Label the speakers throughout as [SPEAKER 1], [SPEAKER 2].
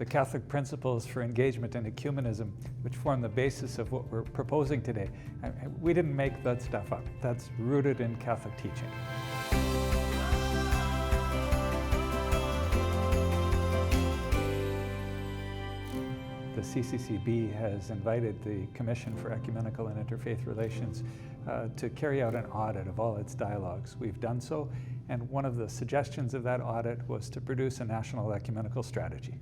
[SPEAKER 1] the Catholic principles for engagement and ecumenism, which form the basis of what we're proposing today. We didn't make that stuff up. That's rooted in Catholic teaching. The CCCB has invited the Commission for Ecumenical and Interfaith Relations to carry out an audit of all its dialogues. We've done so, and one of the suggestions of that audit was to produce a national ecumenical strategy.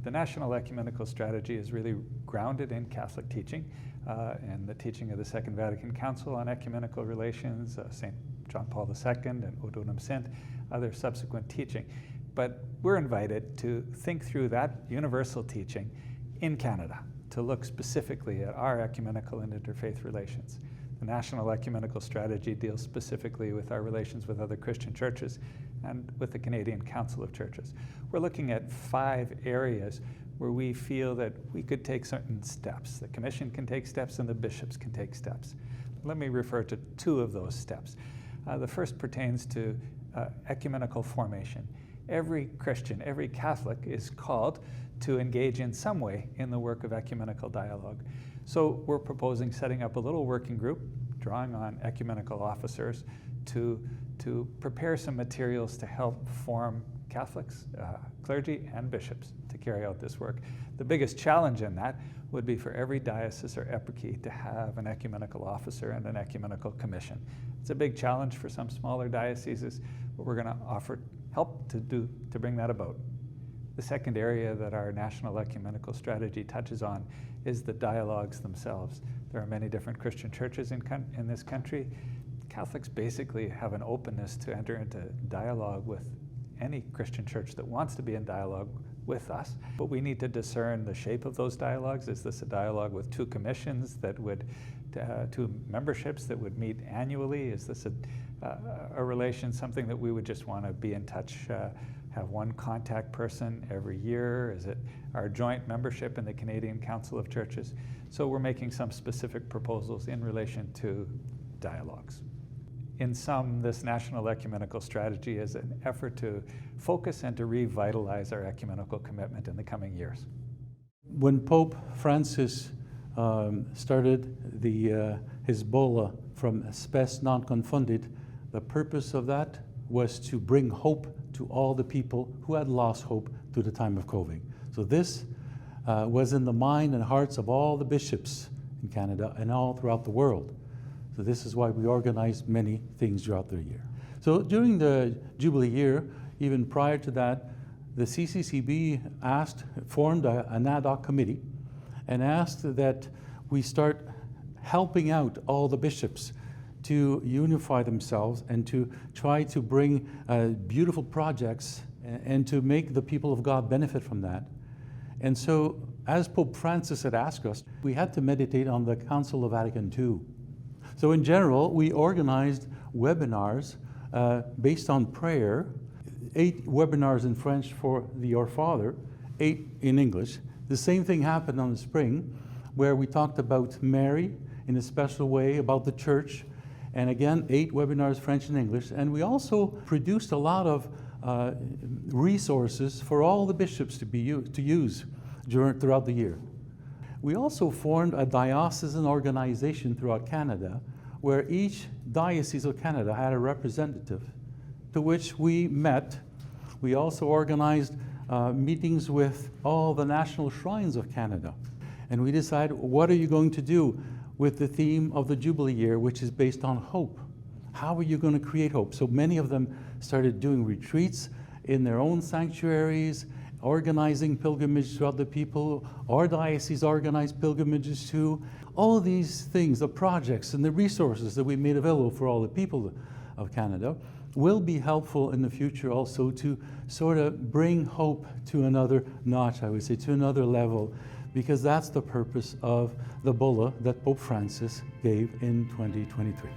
[SPEAKER 1] The National Ecumenical Strategy is really grounded in Catholic teaching and the teaching of the Second Vatican Council on ecumenical relations, St. John Paul II and Ut Unum Sint, other subsequent teaching. But we're invited to think through that universal teaching in Canada, to look specifically at our ecumenical and interfaith relations. The National Ecumenical Strategy deals specifically with our relations with other Christian churches and with the Canadian Council of Churches. We're looking at 5 areas where we feel that we could take certain steps. The Commission can take steps and the bishops can take steps. Let me refer to 2 of those steps. The first pertains to ecumenical formation. Every Christian, every Catholic is called to engage in some way in the work of ecumenical dialogue. So we're proposing setting up a little working group, drawing on ecumenical officers to prepare some materials to help form Catholics, clergy, and bishops to carry out this work. The biggest challenge in that would be for every diocese or eparchy to have an ecumenical officer and an ecumenical commission. It's a big challenge for some smaller dioceses, but we're going to offer help to bring that about. The second area that our National Ecumenical Strategy touches on is the dialogues themselves. There are many different Christian churches in this country. Catholics basically have an openness to enter into dialogue with any Christian church that wants to be in dialogue with us. But we need to discern the shape of those dialogues. Is this a dialogue with 2 commissions that would, 2 memberships that would meet annually? Is this a relation, something that we would just want to be in touch, have one contact person every year? Is it our joint membership in the Canadian Council of Churches? So we're making some specific proposals in relation to dialogues. In sum, this National Ecumenical Strategy is an effort to focus and to revitalize our ecumenical commitment in the coming years.
[SPEAKER 2] When Pope Francis started his bulla from spes non confundit, the purpose of that was to bring hope to all the people who had lost hope through the time of COVID. So this was in the mind and hearts of all the bishops in Canada and all throughout the world. So this is why we organize many things throughout the year. So during the Jubilee year, even prior to that, the CCCB formed an ad hoc committee and asked that we start helping out all the bishops to unify themselves and to try to bring beautiful projects and to make the people of God benefit from that. And so, as Pope Francis had asked us, we had to meditate on the Council of Vatican II. So in general, we organized webinars based on prayer, 8 webinars in French for the Our Father, 8 in English. The same thing happened on the spring, where we talked about Mary in a special way, about the Church, and again, 8 webinars, French and English. And we also produced a lot of resources for all the bishops to use throughout the year. We also formed a diocesan organization throughout Canada, where each diocese of Canada had a representative to which we met. We also organized meetings with all the national shrines of Canada. And we decided, what are you going to do with the theme of the Jubilee year, which is based on hope? How are you going to create hope? So many of them started doing retreats in their own sanctuaries, organizing pilgrimages to other people. Our diocese organized pilgrimages too. All of these things, the projects and the resources that we made available for all the people of Canada will be helpful in the future also to sort of bring hope to another notch, I would say, to another level, because that's the purpose of the bulla that Pope Francis gave in 2023.